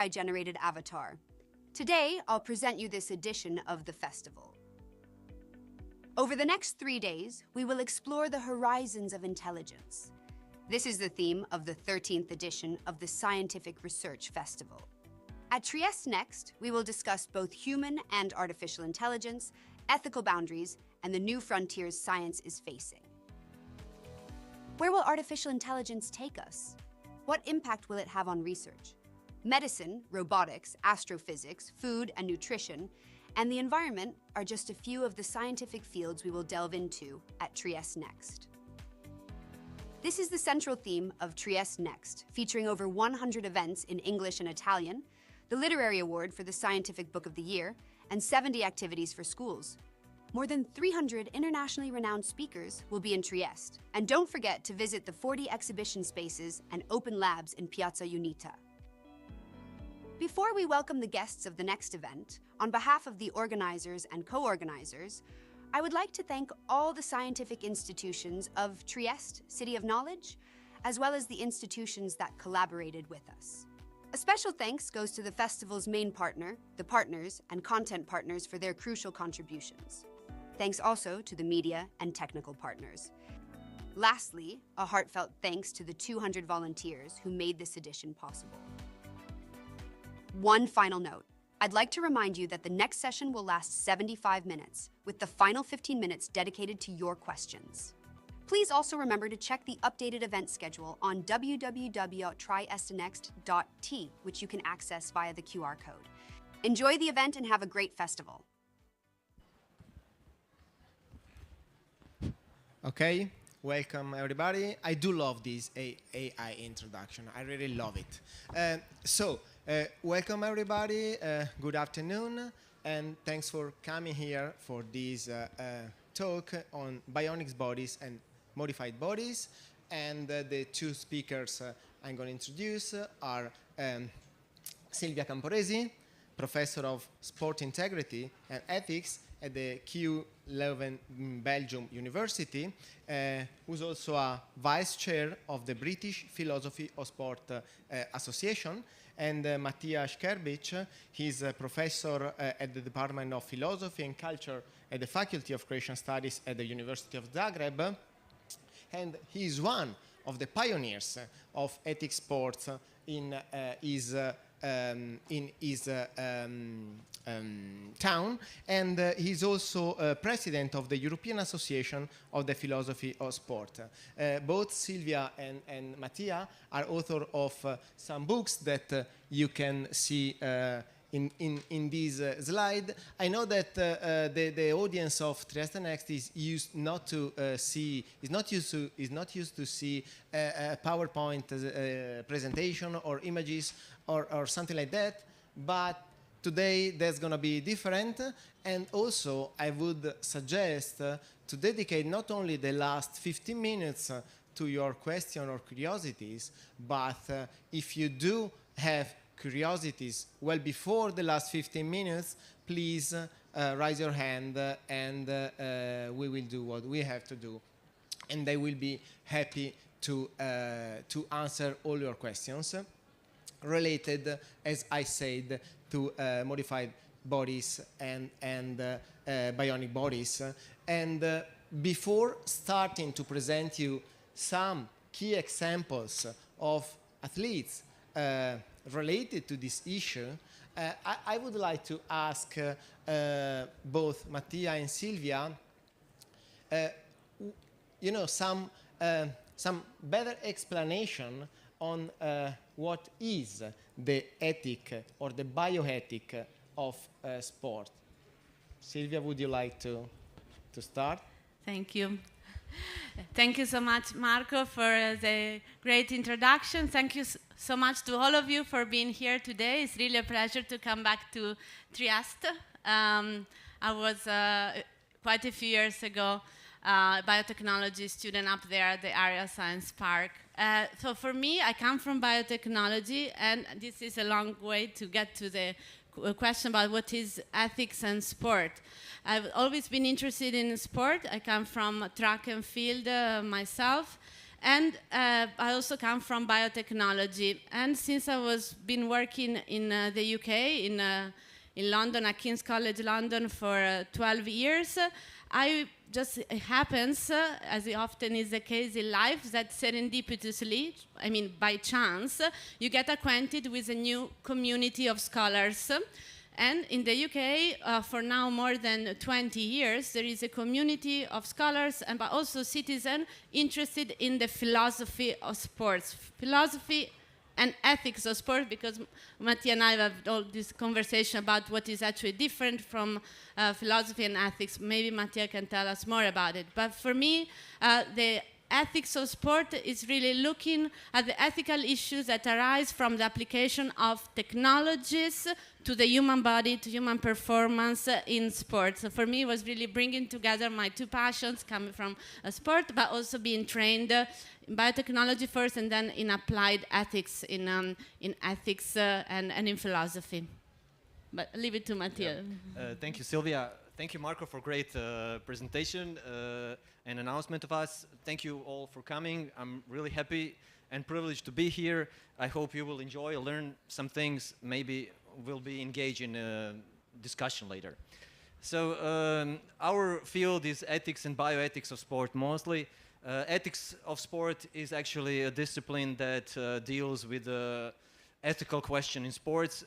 AI-generated avatar. Today, I'll present you this edition of the festival. Over the next 3 days, we will explore the horizons of intelligence. This is the theme of the 13th edition of the Scientific Research Festival. At Trieste Next, we will discuss both human and artificial intelligence, ethical boundaries, and the new frontiers science is facing. Where will artificial intelligence take us? What impact will it have on research? Medicine, robotics, astrophysics, food and nutrition, and the environment are just a few of the scientific fields we will delve into at Trieste Next. This is the central theme of Trieste Next, featuring over 100 events in English and Italian, the Literary Award for the Scientific Book of the Year, and 70 activities for schools. More than 300 internationally renowned speakers will be in Trieste. And don't forget to visit the 40 exhibition spaces and open labs in Piazza Unita. Before we welcome the guests of the next event, on behalf of the organizers and co-organizers, I would like to thank all the scientific institutions of Trieste, City of Knowledge, as well as the institutions that collaborated with us. A special thanks goes to the festival's main partner, the partners and content partners for their crucial contributions. Thanks also to the media and technical partners. Lastly, a heartfelt thanks to the 200 volunteers who made this edition possible. One final note. I'd like to remind you that the next session will last 75 minutes, with the final 15 minutes dedicated to your questions. Please also remember to check the updated event schedule on www.triestenext.t, which you can access via the QR code. Enjoy the event and have a great festival. Okay, welcome everybody. I do love this AI introduction. I really love it. Welcome everybody. Good afternoon, and thanks for coming here for this talk on bionic bodies and modified bodies. And the two speakers I'm going to introduce are Silvia Camporesi, Professor of Sport Integrity and Ethics at the KU Leuven, Belgium University, who's also a Vice Chair of the British Philosophy of Sport Association, and Mato Škerbić, he's a professor at the Department of Philosophy and Culture at the Faculty of Creation Studies at the University of Zagreb, and he is one of the pioneers of ethics sports in his town, and he's also president of the European Association of the Philosophy of Sport. Both Silvia and Matija are author of some books that you can see in this slide. I know that the audience of Trieste Next is not used to see a PowerPoint presentation or images or something like that, but today that's going to be different. And also I would suggest to dedicate not only the last 15 minutes to your question or curiosities, but if you do have curiosities well before the last 15 minutes, please raise your hand, and we will do what we have to do, and I will be happy to answer all your questions related, as I said, to modified bodies and bionic bodies. And before starting to present you some key examples of athletes related to this issue, I would like to ask both Matija and Silvia, some better explanation on what is the ethic or the bioethic of sport. Silvia, would you like to start? Thank you. Thank you so much, Marco, for the great introduction. Thank you so much to all of you for being here today. It's really a pleasure to come back to Trieste. I was quite a few years ago biotechnology student up there at the Area Science Park. So for me, I come from biotechnology, and this is a long way to get to the question about what is ethics and sport. I've always been interested in sport. I come from track and field myself, And I also come from biotechnology. And since I was been working in the UK, in London, at King's College London for 12 years, I just, it happens, as it often is the case in life, that serendipitously, I mean by chance, you get acquainted with a new community of scholars. And in the UK, for now more than 20 years, there is a community of scholars and but also citizens interested in the philosophy of sports, philosophy and ethics of sport, because Matija and I have all this conversation about what is actually different from philosophy and ethics. Maybe Matija can tell us more about it. But for me, the ethics of sport is really looking at the ethical issues that arise from the application of technologies to the human body, to human performance in sports. So for me, it was really bringing together my two passions, coming from sport, but also being trained in biotechnology first, and then in applied ethics, in ethics and in philosophy. But I'll leave it to Matija. Yeah. Thank you, Silvia. Thank you, Marco, for great presentation and announcement of us. Thank you all for coming. I'm really happy and privileged to be here. I hope you will enjoy, learn some things, maybe we'll be engaged in a discussion later. So our field is ethics and bioethics of sport mostly. Ethics of sport is actually a discipline that deals with the ethical question in sports.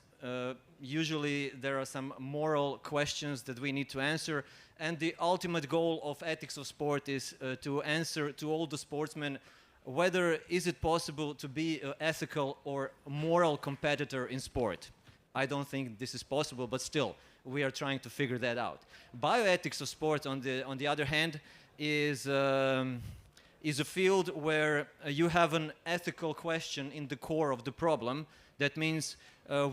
Usually there are some moral questions that we need to answer, and the ultimate goal of ethics of sport is to answer to all the sportsmen whether is it possible to be an ethical or moral competitor in sport. I don't think this is possible, but still we are trying to figure that out. Bioethics of sport, on the other hand, is a field where you have an ethical question in the core of the problem. That means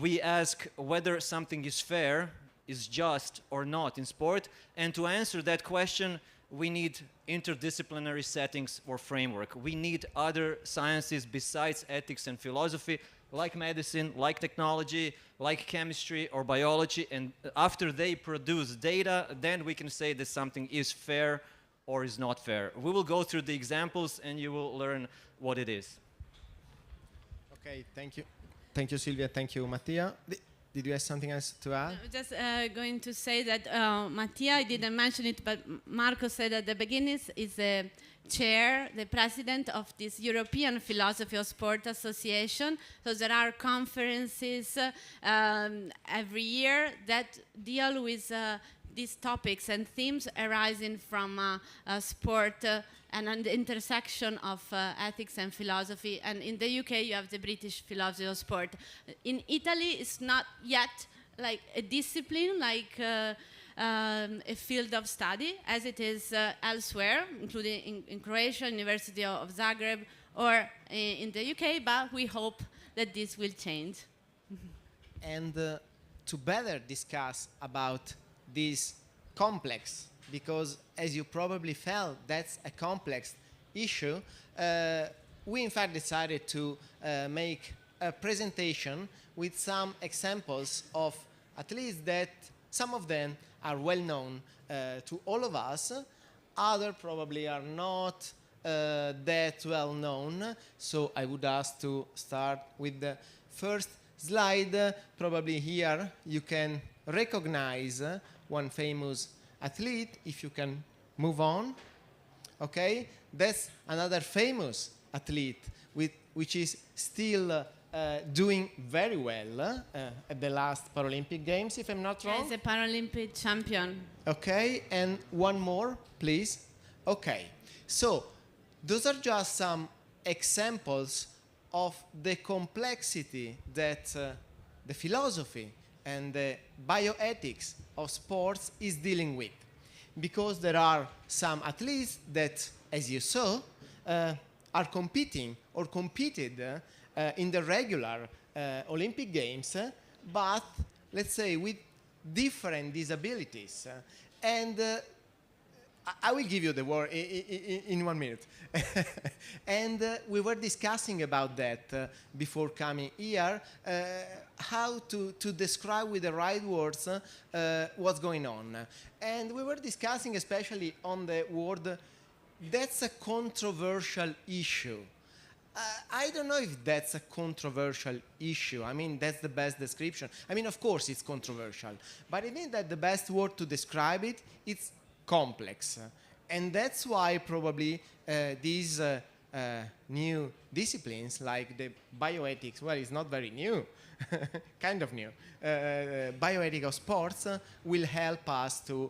we ask whether something is fair, is just or not in sport, and to answer that question we need interdisciplinary settings or framework. We need other sciences besides ethics and philosophy, like medicine, like technology, like chemistry or biology, and after they produce data, then we can say that something is fair or is not fair. We will go through the examples and you will learn what it is. Okay, thank you. Thank you, Silvia. Thank you, Matija. Did you have something else to add? I'm just going to say that Matija, I didn't mention it, but Marco said at the beginning, is the chair, the president of this European Philosophy of Sport Association. So there are conferences every year that deal with these topics and themes arising from sport and on the intersection of ethics and philosophy. And in the UK, you have the British Philosophy of Sport. In Italy, it's not yet like a discipline, like a field of study, as it is elsewhere, including in Croatia, University of Zagreb, or in the UK, but we hope that this will change. And to better discuss about this complex, because as you probably felt, that's a complex issue, we in fact decided to make a presentation with some examples of, at least that some of them are well known to all of us, other probably are not that well known. So I would ask to start with the first slide. Probably here you can recognize one famous athlete, if you can move on. Okay, that's another famous athlete which is still doing very well at the last Paralympic Games, if I'm not wrong. He's a Paralympic champion. Okay, and one more, please. Okay, so those are just some examples of the complexity that the philosophy and the bioethics of sports is dealing with. Because there are some athletes that, as you saw, are competing or competed in the regular Olympic Games, but let's say with different disabilities. And I will give you the word in 1 minute. And we were discussing about that before coming here, how to describe with the right words what's going on. And we were discussing especially on the word that's a controversial issue. I don't know if that's a controversial issue. I mean, that's the best description. I mean, of course it's controversial, but I think that the best word to describe it, it's complex. And that's why probably these new disciplines like the bioethics, well, it's not very new, kind of new, bioethics of sports will help us to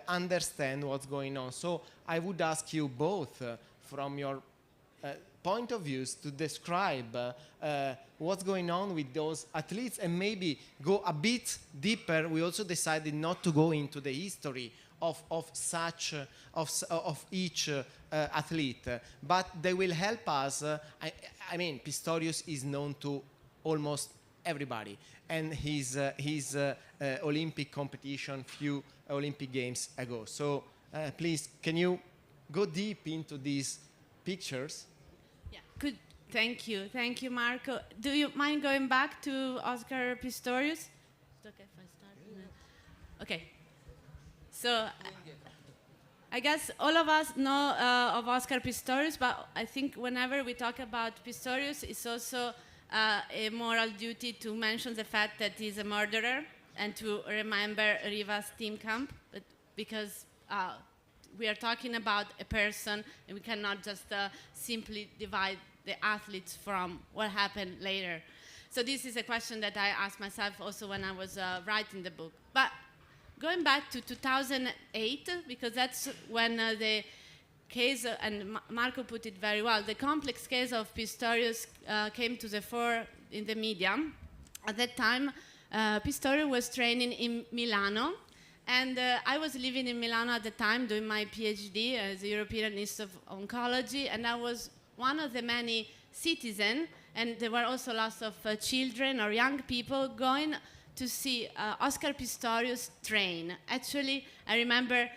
understand what's going on. So I would ask you both from your point of views to describe what's going on with those athletes and maybe go a bit deeper. We also decided not to go into the history of each athlete, but they will help us. I mean, Pistorius is known to almost everybody, and his Olympic competition few Olympic Games ago. So please, can you go deep into these pictures? Yeah, good. Thank you, Marco. Do you mind going back to Oscar Pistorius? Is it okay if I start? Okay. So I guess all of us know of Oscar Pistorius, but I think whenever we talk about Pistorius, it's also a moral duty to mention the fact that he's a murderer and to remember Riva's team camp, because we are talking about a person and we cannot just simply divide the athletes from what happened later. So this is a question that I asked myself also when I was writing the book. But going back to 2008, because that's when the case, and Marco put it very well, the complex case of Pistorius came to the fore in the media. At that time, Pistorius was training in Milano, and I was living in Milano at the time doing my PhD as a European Institute of Oncology, and I was one of the many citizens, and there were also lots of children or young people going to see Oscar Pistorius train. Actually, I remember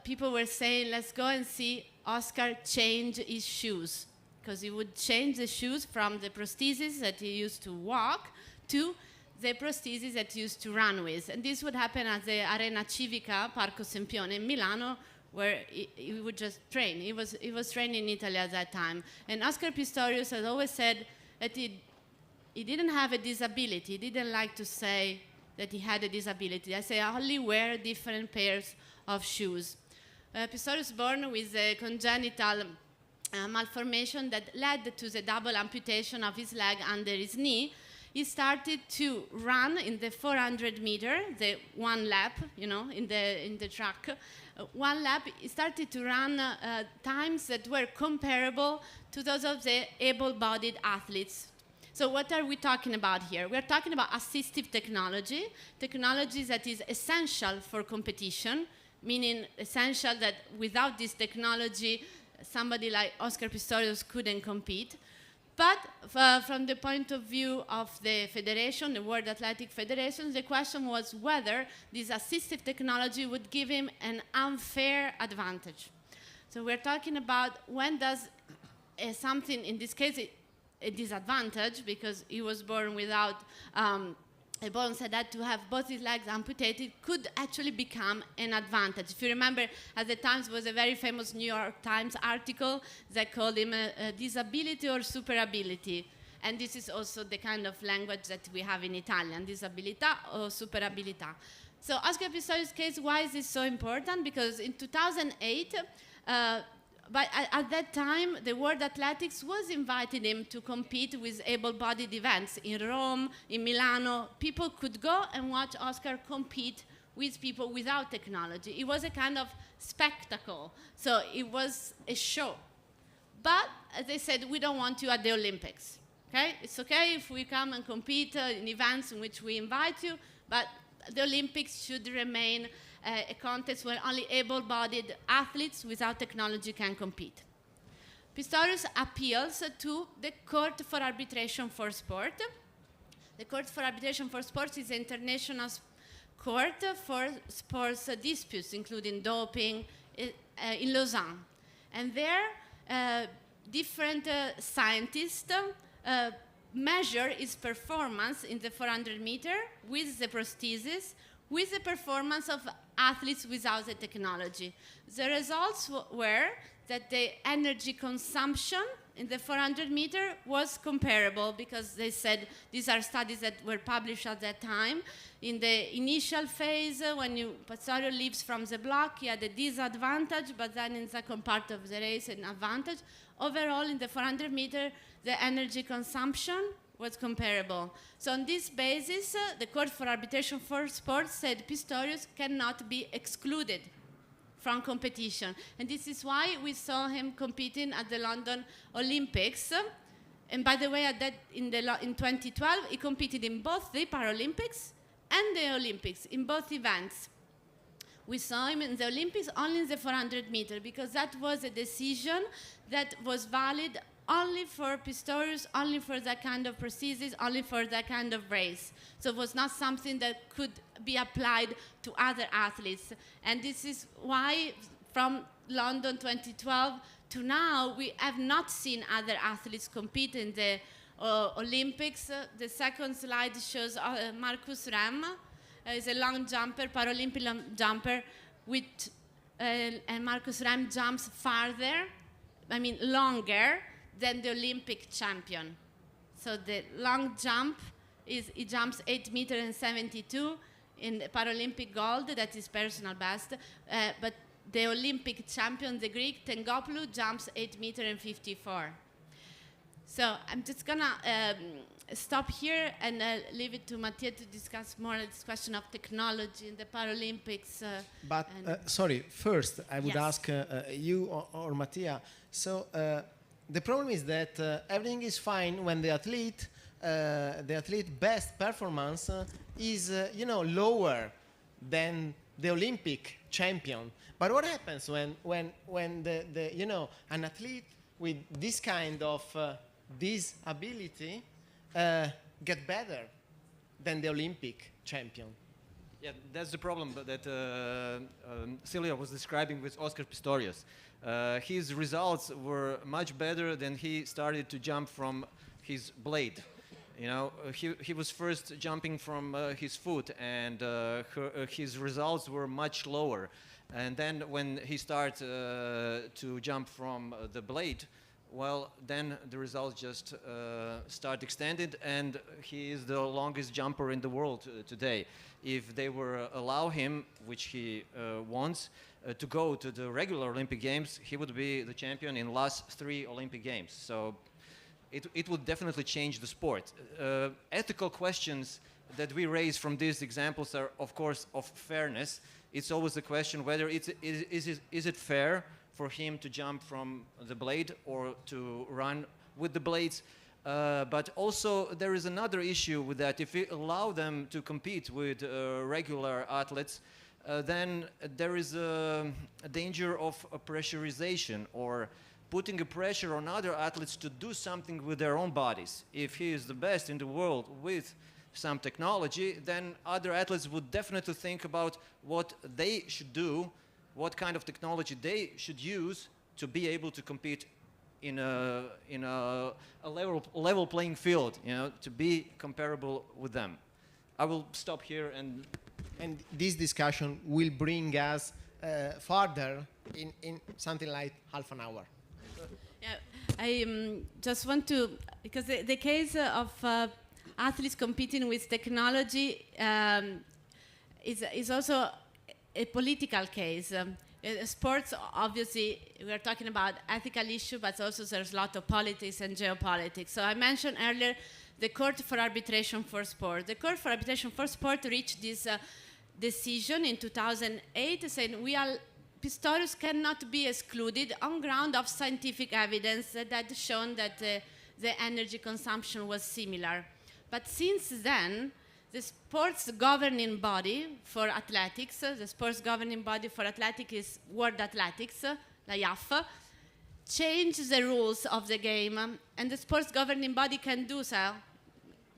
people were saying, let's go and see Oscar change his shoes, because he would change the shoes from the prosthesis that he used to walk to the prosthesis that he used to run with. And this would happen at the Arena Civica, Parco Sempione in Milano, where he would just train. He was training in Italy at that time. And Oscar Pistorius has always said that he didn't have a disability. He didn't like to say that he had a disability. I say I only wear different pairs of shoes. Pistorius was born with a congenital malformation that led to the double amputation of his leg under his knee. He started to run in the 400 meter, the one lap, in the track. One lap, he started to run times that were comparable to those of the able-bodied athletes. So what are we talking about here? We're talking about assistive technology that is essential for competition, meaning essential that without this technology, somebody like Oscar Pistorius couldn't compete. But from the point of view of the federation, the World Athletic Federation, the question was whether this assistive technology would give him an unfair advantage. So we're talking about when does something, in this case, a disadvantage, because he was born without a bone, said that to have both his legs amputated could actually become an advantage. If you remember, at the time, there was a very famous New York Times article that called him a disability or superability. And this is also the kind of language that we have in Italian, disabilità or superabilità. So Oscar Pistorius' case, why is this so important? Because in 2008, but at that time, the World Athletics was inviting him to compete with able-bodied events in Rome, in Milano. People could go and watch Oscar compete with people without technology. It was a kind of spectacle. So it was a show. But they said, we don't want you at the Olympics. Okay? It's okay if we come and compete in events in which we invite you, but the Olympics should remain a contest where only able-bodied athletes without technology can compete. Pistorius appeals to the Court for Arbitration for Sport. The Court for Arbitration for Sports is an international court for sports disputes, including doping, in Lausanne. And there, different scientists measure his performance in the 400 meter with the prosthesis, with the performance of athletes without the technology. The results were that the energy consumption in the 400 meter was comparable, because they said these are studies that were published at that time. In the initial phase, when Pistorius leaves from the block, he had a disadvantage, but then in the second part of the race, an advantage. Overall, in the 400 meter, the energy consumption was comparable. So on this basis, the Court for Arbitration for Sports said Pistorius cannot be excluded from competition. And this is why we saw him competing at the London Olympics. And by the way, in 2012, he competed in both the Paralympics and the Olympics, in both events. We saw him in the Olympics only in the 400 meter, because that was a decision that was valid only for Pistorius, only for that kind of prosthesis, only for that kind of race. So it was not something that could be applied to other athletes. And this is why from London 2012 to now, we have not seen other athletes compete in the Olympics. The second slide shows Marcus Rem. Is a long jumper, Paralympic long jumper, and Marcus Rem jumps farther, longer than the Olympic champion. So the long jump he jumps 8 meters and 72 in the Paralympic gold, that is personal best, but the Olympic champion, the Greek Tengopoulou, jumps 8 meters and 54. So I'm just gonna stop here and leave it to Matija to discuss more this question of technology in the Paralympics. Sorry, first I would Yes. ask you or Matija. So the problem is that everything is fine when the athlete best performance is lower than the Olympic champion. But what happens when an athlete with this kind of disability get better than the Olympic champion? Yeah, that's the problem that Silvia was describing with Oscar Pistorius. His results were much better than he started to jump from his blade. He was first jumping from his foot, and his results were much lower. And then when he started to jump from the blade, well, then the results just start extended, and he is the longest jumper in the world today. If they were allow him, which he wants, to go to the regular Olympic Games, he would be the champion in last 3 Olympic Games. So it would definitely change the sport. Ethical questions that we raise from these examples are, of course, of fairness. It's always a question whether is it fair for him to jump from the blade or to run with the blades. But also there is another issue with that. If we allow them to compete with regular athletes, then there is a danger of a pressurization, or putting a pressure on other athletes to do something with their own bodies. If he is the best in the world with some technology, then other athletes would definitely think about what they should do, what kind of technology they should use to be able to compete in a level playing field, to be comparable with them. I will stop here, and this discussion will bring us further in something like half an hour. Yeah, I just want to, because the case of athletes competing with technology is also a political case. Sports, obviously, we're talking about ethical issue, but also there's a lot of politics and geopolitics. So I mentioned earlier the Court for Arbitration for Sport. The Court for Arbitration for Sport reached this decision in 2008 saying Pistorius cannot be excluded on ground of scientific evidence that shown that the energy consumption was similar. But since then, the sports governing body for athletics, the sports governing body for athletics is World Athletics, the IAAF, changed the rules of the game, and the sports governing body can do so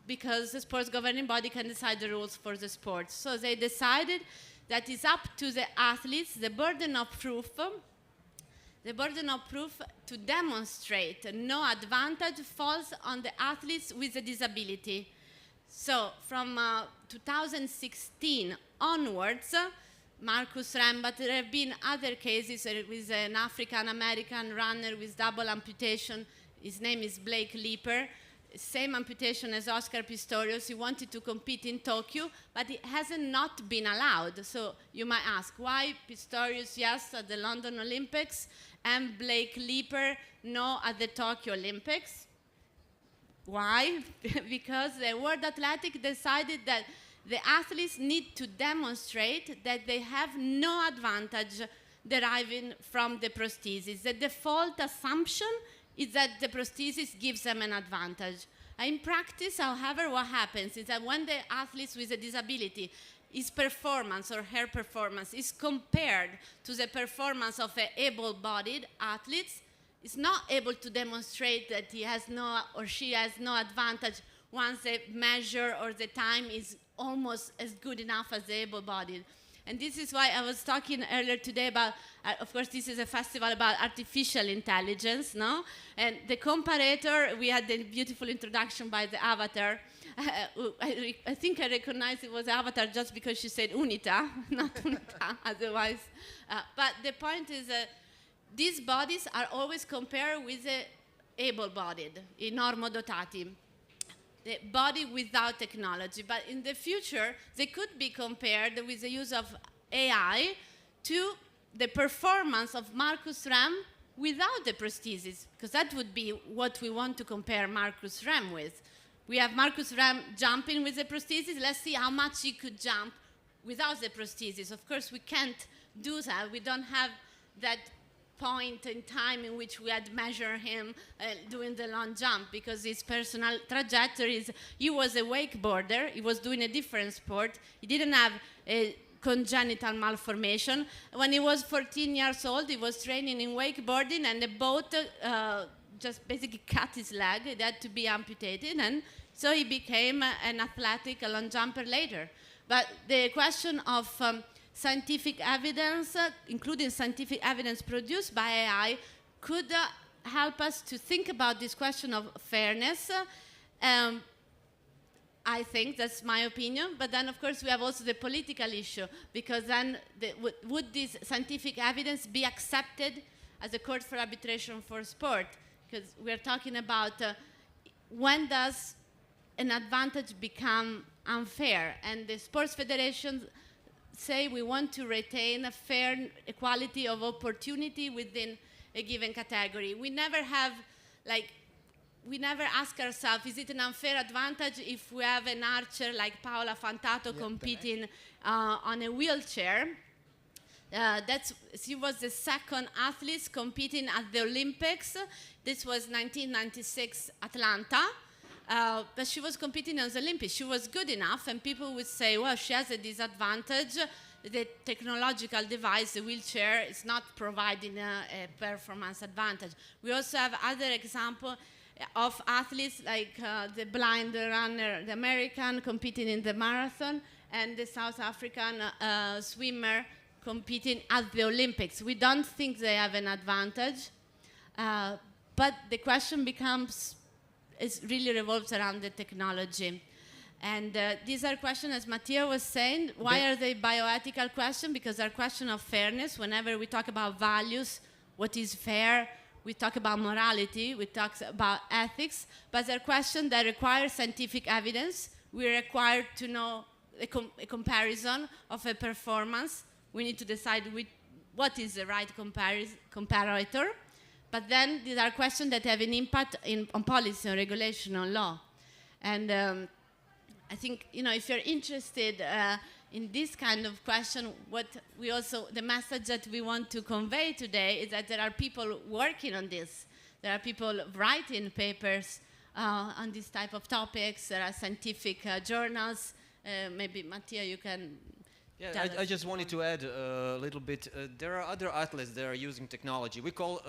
because the sports governing body can decide the rules for the sport. So they decided that it's up to the athletes, the burden of proof to demonstrate no advantage falls on the athletes with a disability. So from 2016 onwards, Marcus Rem, but there have been other cases with an African-American runner with double amputation. His name is Blake Leeper. Same amputation as Oscar Pistorius. He wanted to compete in Tokyo, but it hasn't not been allowed. So you might ask, why Pistorius, yes, at the London Olympics, and Blake Leeper, no, at the Tokyo Olympics? Why? Because the World Athletic decided that the athletes need to demonstrate that they have no advantage deriving from the prosthesis. The default assumption is that the prosthesis gives them an advantage. In practice, however, what happens is that when the athletes with a disability, his performance or her performance is compared to the performance of an able-bodied athlete, is not able to demonstrate that he has no or she has no advantage once the measure or the time is almost as good enough as the able-bodied. And this is why I was talking earlier today about, of course, this is a festival about artificial intelligence, no? And the comparator, we had the beautiful introduction by the avatar. I think I recognized it was Avatar just because she said UNITA, not UNITA, otherwise. But the point is that these bodies are always compared with the able-bodied, i normodotati, the body without technology. But in the future, they could be compared with the use of AI to the performance of Marcus Rem without the prosthesis, because that would be what we want to compare Marcus Rem with. We have Marcus Rem jumping with the prosthesis. Let's see how much he could jump without the prosthesis. Of course, we can't do that. We don't have that point in time in which we had measured him doing the long jump, because his personal trajectory is, he was a wakeboarder, he was doing a different sport, he didn't have a congenital malformation. When he was 14 years old, he was training in wakeboarding, and the boat just basically cut his leg. It had to be amputated, and so he became an athletic long jumper later. But the question of scientific evidence, including scientific evidence produced by AI, could help us to think about this question of fairness. I think that's my opinion. But then, of course, we have also the political issue, because then would this scientific evidence be accepted as a court for arbitration for sport? Because we're talking about when does an advantage become unfair? And the sports federations say we want to retain a fair equality of opportunity within a given category. We never have, we never ask ourselves, is it an unfair advantage if we have an archer like Paola Fantato competing on a wheelchair? She was the second athlete competing at the Olympics. This was 1996 Atlanta. But she was competing on the Olympics. She was good enough, and people would say, well, she has a disadvantage. The technological device, the wheelchair, is not providing a performance advantage. We also have other examples of athletes like the blind runner, the American competing in the marathon, and the South African swimmer competing at the Olympics. We don't think they have an advantage, but the question becomes, it really revolves around the technology. And these are questions, as Matija was saying, why are they bioethical questions? Because they're questions of fairness. Whenever we talk about values, what is fair, we talk about morality, we talk about ethics, but they're questions that require scientific evidence. We're required to know a comparison of a performance. We need to decide what is the right comparator. But then these are questions that have an impact on policy, on regulation, on law. And I think, if you're interested in this kind of question, the message that we want to convey today is that there are people working on this. There are people writing papers on this type of topics. There are scientific journals. Maybe, Matija, you can... Yeah, I just wanted to add a little bit. There are other athletes that are using technology. We call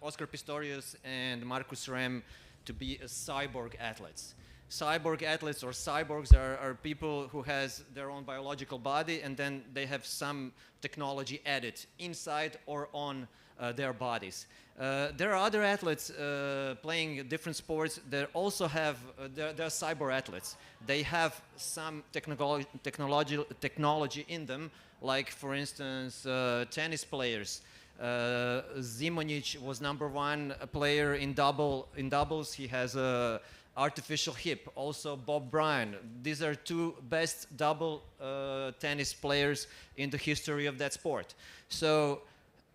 Oscar Pistorius and Marcus Rem to be cyborg athletes. cyborg athletes or cyborgs are people who has their own biological body and then they have some technology added inside or on their bodies. There are other athletes playing different sports that also have, they're cyber athletes. They have some technology in them, like for instance tennis players. Zimonjić was #1 player in doubles. He has a artificial hip. Also Bob Bryan. These are two best double tennis players in the history of that sport. So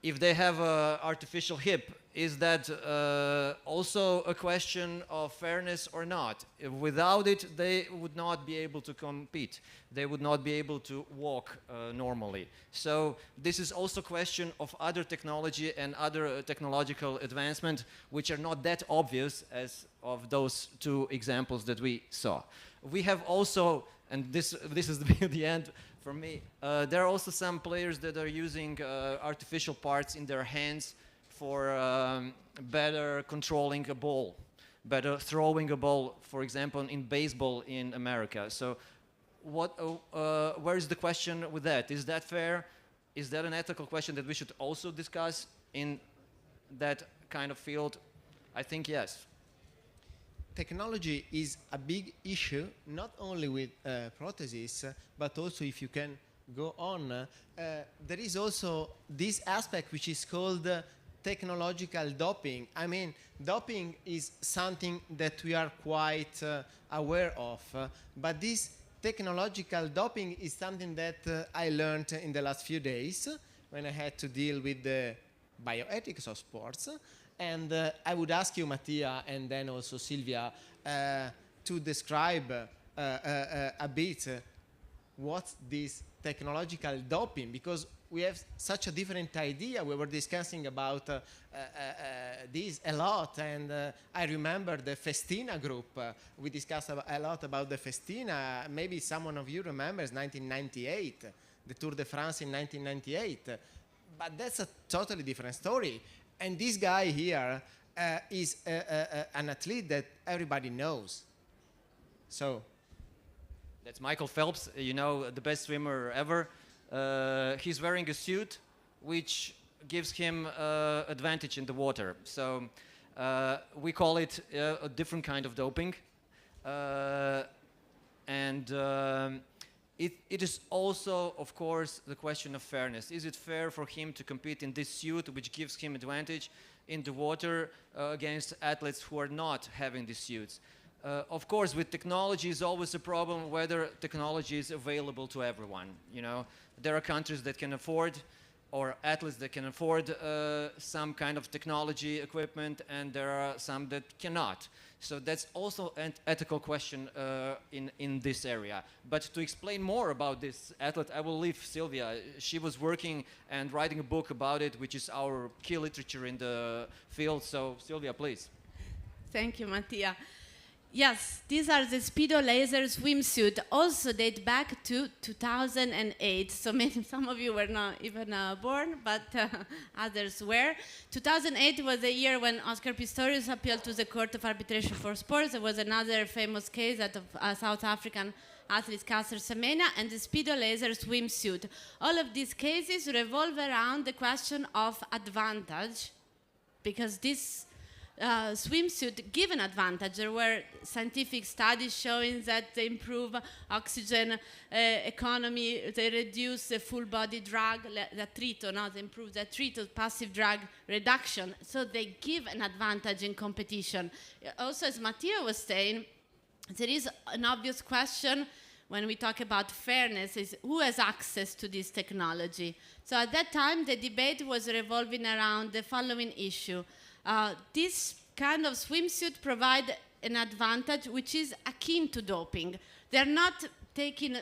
if they have an artificial hip, is that also a question of fairness or not? Without it, they would not be able to compete. They would not be able to walk normally. So this is also a question of other technology and other technological advancement, which are not that obvious as of those two examples that we saw. We have also, and this is the end for me, there are also some players that are using artificial parts in their hands for better controlling a ball, better throwing a ball, for example, in baseball in America. So where is the question with that? Is that fair? Is that an ethical question that we should also discuss in that kind of field? I think yes. Technology is a big issue, not only with prostheses, but also if you can go on. There is also this aspect which is called technological doping. I mean, doping is something that we are quite aware of, but this technological doping is something that I learned in the last few days when I had to deal with the bioethics of sports. And I would ask you, Matija, and then also Silvia, to describe a bit what's this technological doping, because we have such a different idea. We were discussing about this a lot, and I remember the Festina group. We discussed a lot about the Festina. Maybe someone of you remembers 1998, the Tour de France in 1998. But that's a totally different story. And this guy here is an athlete that everybody knows. So that's Michael Phelps, you know, the best swimmer ever. He's wearing a suit which gives him advantage in the water. So we call it a different kind of doping. It is also, of course, the question of fairness. Is it fair for him to compete in this suit, which gives him advantage in the water against athletes who are not having these suits? Of course, with technology is always a problem whether technology is available to everyone. You know, there are countries that can afford, or athletes that can afford some kind of technology equipment, and there are some that cannot. So that's also an ethical question in this area. But to explain more about this athlete, I will leave Silvia. She was working and writing a book about it, which is our key literature in the field. So Silvia, please. Thank you, Matija. Yes, these are the Speedo laser swimsuit, also date back to 2008. So maybe some of you were not even born, but others were. 2008 was the year when Oscar Pistorius appealed to the Court of Arbitration for Sports. There was another famous case that of South African athlete Caster Semenya and the Speedo laser swimsuit. All of these cases revolve around the question of advantage, because this swimsuit give an advantage. There were scientific studies showing that they improve oxygen economy, they reduce the full body drag, the attrito, they improve the attrito, passive drag reduction. So they give an advantage in competition. Also, as Matija was saying, there is an obvious question when we talk about fairness, is who has access to this technology? So at that time, the debate was revolving around the following issue. This kind of swimsuit provide an advantage which is akin to doping. They're not taking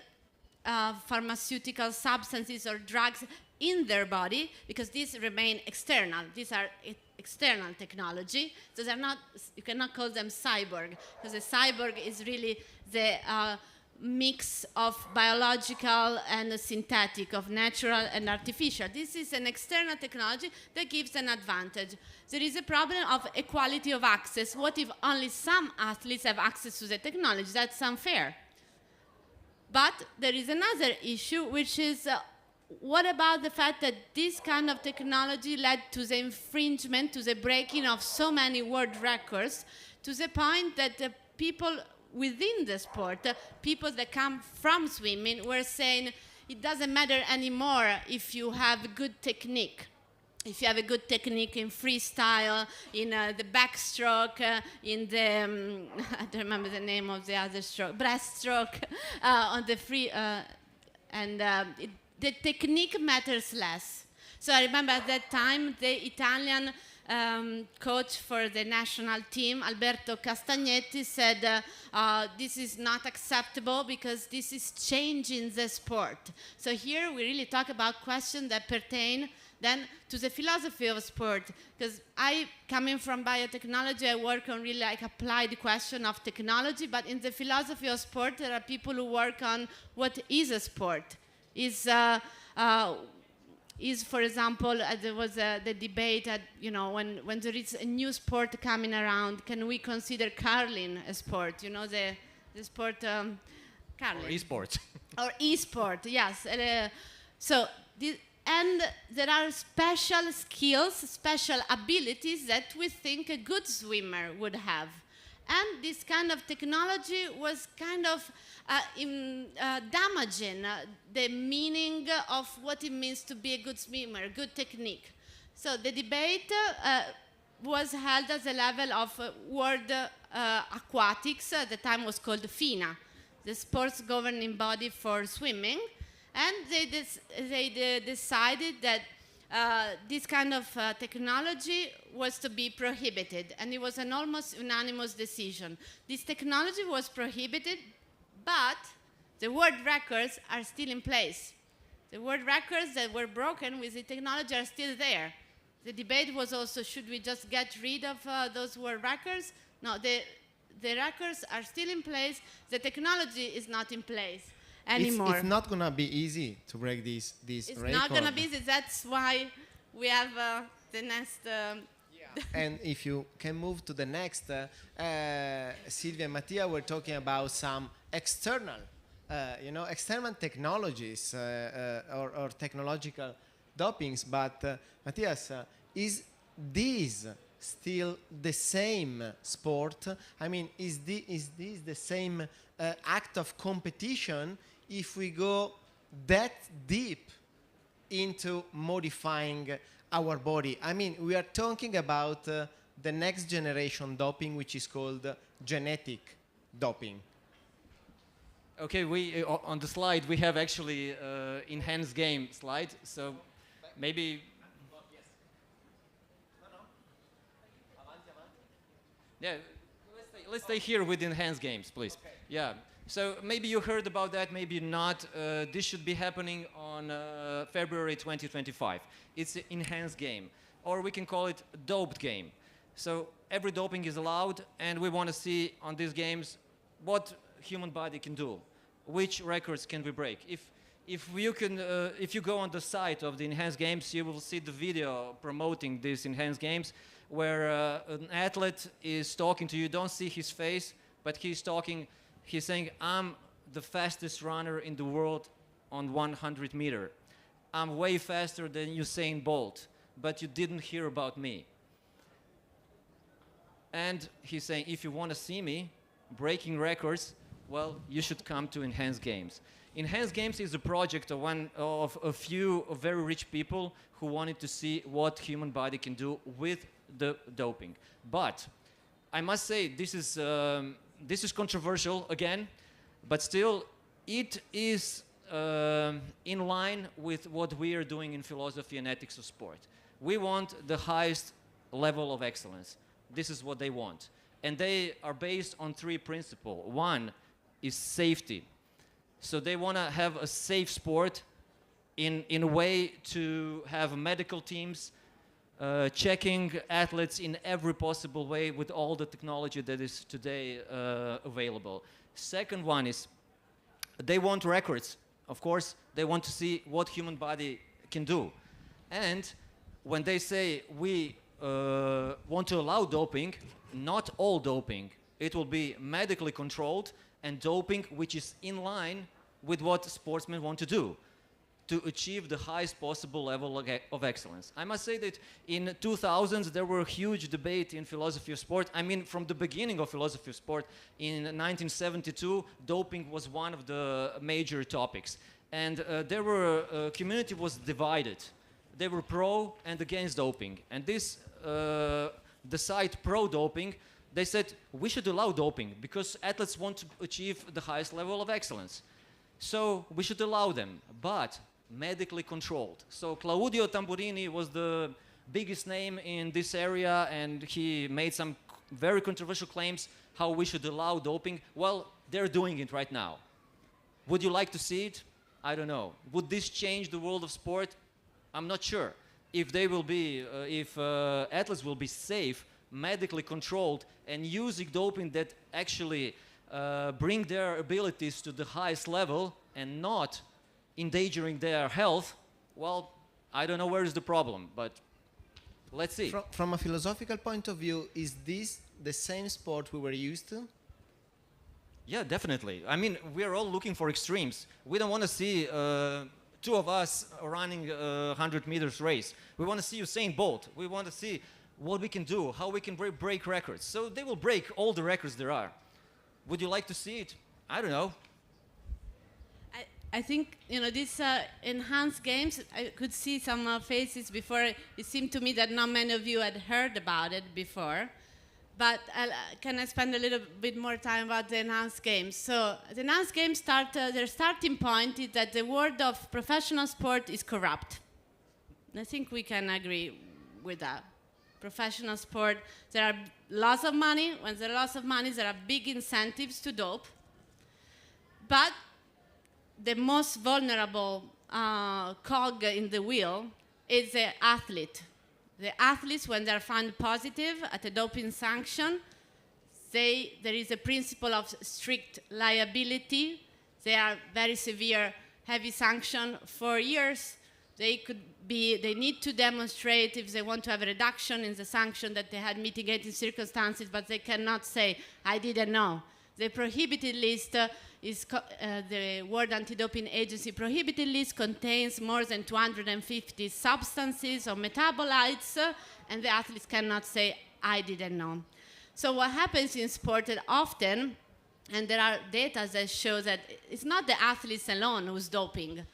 pharmaceutical substances or drugs in their body, because these remain external. These are external technology, so they're not, you cannot call them cyborg, because a cyborg is really the mix of biological and synthetic, of natural and artificial. This is an external technology that gives an advantage. There is a problem of equality of access. What if only some athletes have access to the technology? That's unfair. But there is another issue, which is what about the fact that this kind of technology led to the infringement, to the breaking of so many world records, to the point that the people within the sport, people that come from swimming, were saying it doesn't matter anymore if you have good technique. If you have a good technique in freestyle, in the backstroke, in the, I don't remember the name of the other stroke, breaststroke, on the free, the technique matters less. So I remember at that time, the Italian coach for the national team, Alberto Castagnetti, said, this is not acceptable because this is changing the sport. So here we really talk about questions that pertain then to the philosophy of sport, because I, coming from biotechnology, I work on really like applied question of technology, but in the philosophy of sport, there are people who work on what is a sport. Is, for example, there was the debate at, you know, when there is a new sport coming around, can we consider curling a sport? You know, the sport, curling. Or e-sport. Or e-sport, yes. And there are special skills, special abilities that we think a good swimmer would have. And this kind of technology was kind of damaging the meaning of what it means to be a good swimmer, good technique. So the debate was held at the level of World Aquatics, at the time was called FINA, the sports governing body for swimming. And they decided that this kind of technology was to be prohibited, and it was an almost unanimous decision. This technology was prohibited, but the world records are still in place. The world records that were broken with the technology are still there. The debate was also, should we just get rid of those world records? No, the records are still in place. The technology is not in place anymore. It's not gonna be easy to break this record. It's not gonna be easy. That's why we have the next. And if you can move to the next, Silvia and Matija were talking about some external, external technologies or technological dopings. But Matthias, is this still the same sport? I mean, is this the same act of competition if we go that deep into modifying our body? I mean, we are talking about the next generation doping, which is called genetic doping. Okay, we on the slide we have actually enhanced game slide, so maybe. Yeah, let's stay here with enhanced games, please. Okay. Yeah. So maybe you heard about that, maybe not. This should be happening on February 2025. It's an enhanced game, or we can call it a doped game. So every doping is allowed, and we want to see on these games what human body can do, which records can we break. If you go on the site of the enhanced games, you will see the video promoting these enhanced games, where an athlete is talking to you. Don't see his face, but he's saying, I'm the fastest runner in the world on 100 meter. I'm way faster than Usain Bolt, but you didn't hear about me. And he's saying, if you want to see me breaking records, well, you should come to Enhanced Games. Enhanced Games is a project of a few very rich people who wanted to see what human body can do with the doping. But I must say, this is controversial again, but still it is in line with what we are doing in philosophy and ethics of sport. We want the highest level of excellence. This is what they want. And they are based on three principles. One is safety. So they want to have a safe sport in a way to have medical teams checking athletes in every possible way with all the technology that is today available. Second one is they want records. Of course, they want to see what human body can do. And when they say we want to allow doping, not all doping. It will be medically controlled and doping which is in line with what sportsmen want to do to achieve the highest possible level of excellence. I must say that in 2000s there were a huge debate in philosophy of sport. I mean, from the beginning of philosophy of sport, in 1972, doping was one of the major topics. And community was divided. They were pro and against doping. And this, the side pro-doping, they said we should allow doping because athletes want to achieve the highest level of excellence. So we should allow them, but medically controlled. So Claudio Tamburini was the biggest name in this area, and he made some very controversial claims how we should allow doping. Well, they're doing it right now. Would you like to see it? I don't know. Would this change the world of sport? I'm not sure. If they will be, if athletes will be safe, medically controlled, and using doping that actually bring their abilities to the highest level and not endangering their health, well, I don't know where is the problem, but let's see. From a philosophical point of view, is this the same sport we were used to? Yeah, definitely. I mean, we are all looking for extremes. We don't want to see two of us running a 100 meters race. We want to see Usain Bolt. We want to see what we can do, how we can break records. So they will break all the records there are. Would you like to see it? I don't know. I think, you know, these enhanced games, I could see some faces before. It seemed to me that not many of you had heard about it before. But can I spend a little bit more time about the enhanced games? So the enhanced games their starting point is that the world of professional sport is corrupt. I think we can agree with that. Professional sport, there are lots of money. When there are lots of money, there are big incentives to dope. But the most vulnerable cog in the wheel is the athlete. The athletes, when they're found positive at a doping sanction, there is a principle of strict liability. They are very severe, heavy sanction. 4 years, they need to demonstrate if they want to have a reduction in the sanction that they had mitigating circumstances, but they cannot say, I didn't know. The prohibited list the World Anti-Doping Agency prohibited list contains more than 250 substances or metabolites, and the athletes cannot say, I didn't know. So what happens in sport that often, and there are data that show that it's not the athletes alone who's doping,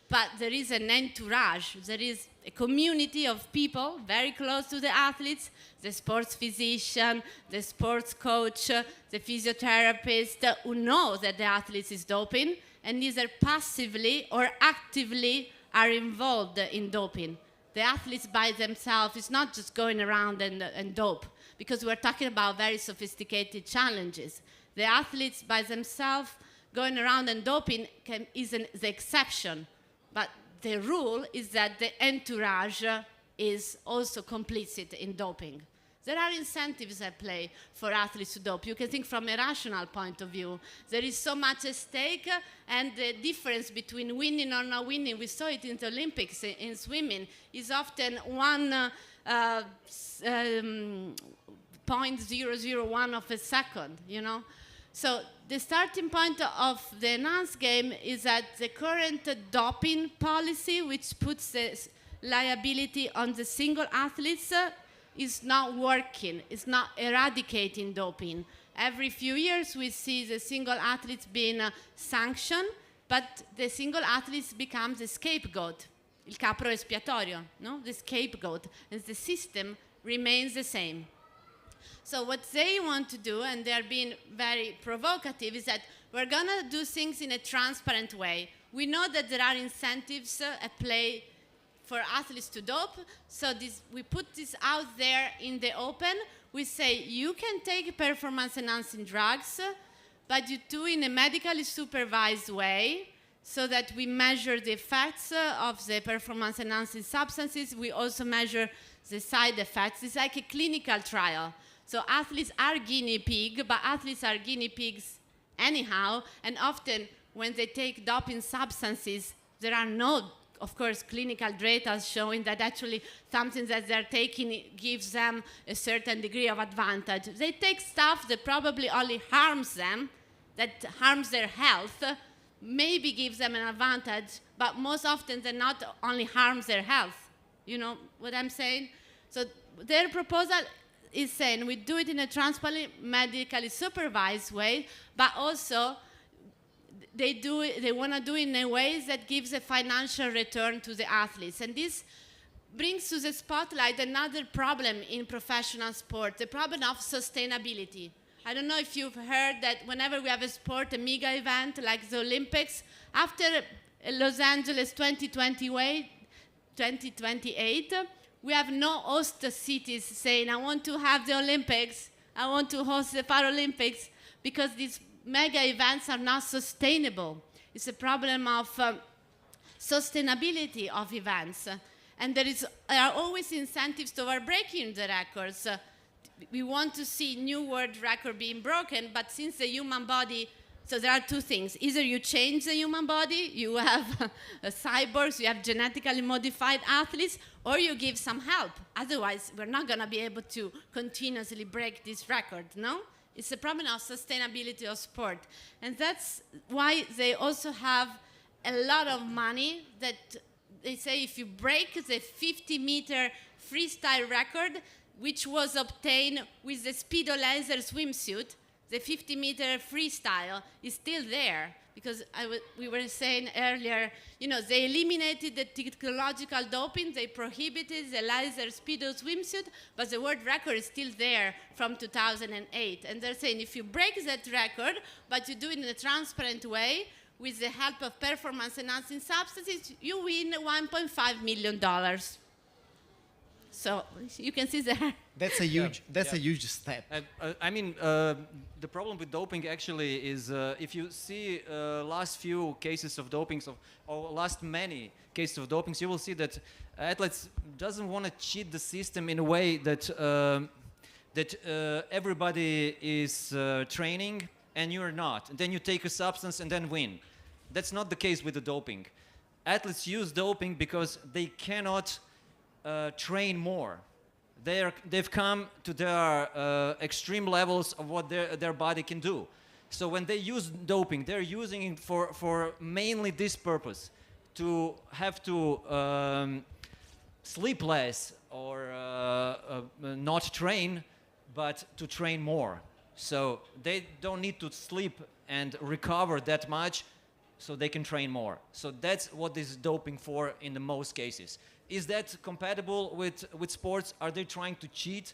but there is an entourage. There is a community of people very close to the athletes, the sports physician, the sports coach, the physiotherapist, who know that the athlete is doping, and either passively or actively are involved in doping. The athletes by themselves is not just going around and dope, because we're talking about very sophisticated challenges. The athletes by themselves going around and doping is the exception. But the rule is that the entourage is also complicit in doping. There are incentives at play for athletes to dope. You can think from a rational point of view. There is so much at stake, and the difference between winning or not winning, we saw it in the Olympics in swimming, is often 0.001 of a second, you know? So the starting point of the enhanced game is that the current doping policy, which puts the liability on the single athletes, is not working. It's not eradicating doping. Every few years we see the single athletes being sanctioned, but the single athletes become the scapegoat, il capro espiatorio, no? The scapegoat, and the system remains the same. So what they want to do, and they're being very provocative, is that we're going to do things in a transparent way. We know that there are incentives at play for athletes to dope, so we put this out there in the open. We say you can take performance-enhancing drugs, but you do in a medically supervised way, so that we measure the effects of the performance-enhancing substances. We also measure the side effects. It's like a clinical trial. So athletes are guinea pig, but athletes are guinea pigs anyhow, and often when they take doping substances, there are no, of course, clinical data showing that actually something that they're taking gives them a certain degree of advantage. They take stuff that probably only harms them, that harms their health, maybe gives them an advantage, but most often than not only harms their health. You know what I'm saying? So their proposal is saying we do it in a transparently, medically supervised way, but also they want to do it in a way that gives a financial return to the athletes. And this brings to the spotlight another problem in professional sport, the problem of sustainability. I don't know if you've heard that whenever we have a sport, a mega event like the Olympics, after Los Angeles 2028, we have no host cities saying, I want to have the Olympics, I want to host the Paralympics, because these mega events are not sustainable. It's a problem of sustainability of events. And there are always incentives toward breaking the records. We want to see new world record being broken, but since the human body, so there are two things. Either you change the human body, you have cyborgs, you have genetically modified athletes, or you give some help. Otherwise, we're not going to be able to continuously break this record, no? It's a problem of sustainability of sport. And that's why they also have a lot of money that they say if you break the 50-meter freestyle record, which was obtained with the Speedo laser swimsuit, the 50-meter freestyle is still there. Because we were saying earlier, you know, they eliminated the technological doping, they prohibited the laser Speedo swimsuit, but the world record is still there from 2008. And they're saying if you break that record, but you do it in a transparent way, with the help of performance-enhancing substances, you win $1.5 million. So you can see there. That's a huge. That's a huge step. I mean, the problem with doping actually is if you see last few cases of dopings or last many cases of dopings, you will see that athletes doesn't want to cheat the system in a way that everybody is training and you're not. And then you take a substance and then win. That's not the case with the doping. Athletes use doping because they cannot train more. They've come to their extreme levels of what their body can do. So when they use doping, they're using it for mainly this purpose, to have to sleep less or not train, but to train more. So they don't need to sleep and recover that much, so they can train more. So that's what this is doping for in the most cases. Is that compatible with sports? Are they trying to cheat?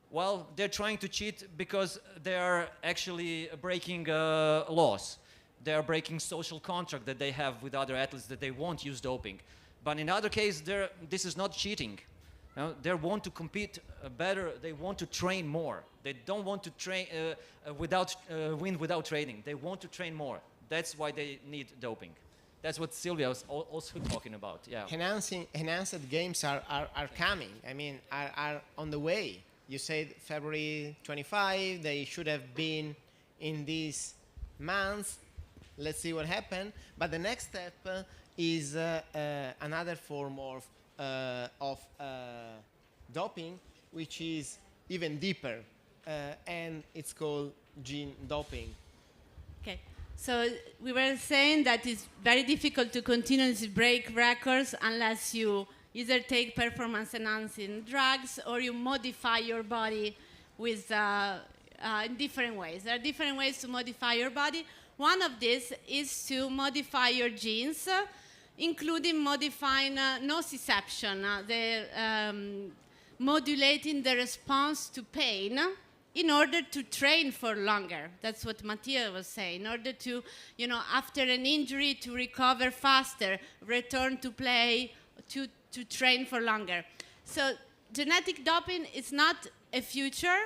Well, they're trying to cheat because they are actually breaking laws. They are breaking social contract that they have with other athletes that they won't use doping. But in other case, this is not cheating. You know, they want to compete better. They want to train more. They don't want to train win without training. They want to train more. That's why they need doping. That's what Silvia was also talking about. Yeah. Enhanced games are coming. I mean, are on the way. You said February 25. They should have been in this month. Let's see what happens. But the next step is another form of doping, which is even deeper, and it's called gene doping. Okay. So we were saying that it's very difficult to continuously break records unless you either take performance-enhancing drugs or you modify your body with in different ways. There are different ways to modify your body. One of these is to modify your genes, including modifying nociception, modulating the response to pain, in order to train for longer. That's what Matija was saying. In order to, you know, after an injury, to recover faster, return to play, to train for longer. So genetic doping is not a future,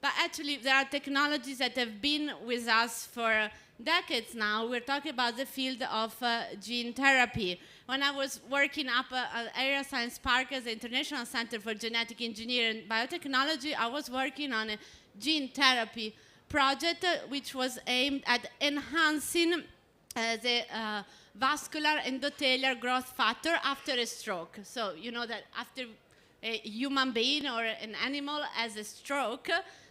but actually there are technologies that have been with us for decades now. We're talking about the field of gene therapy. When I was working up at Area Science Park as the International Center for Genetic Engineering and Biotechnology, I was working on a gene therapy project which was aimed at enhancing the vascular endothelial growth factor after a stroke. So you know that after a human being or an animal has a stroke,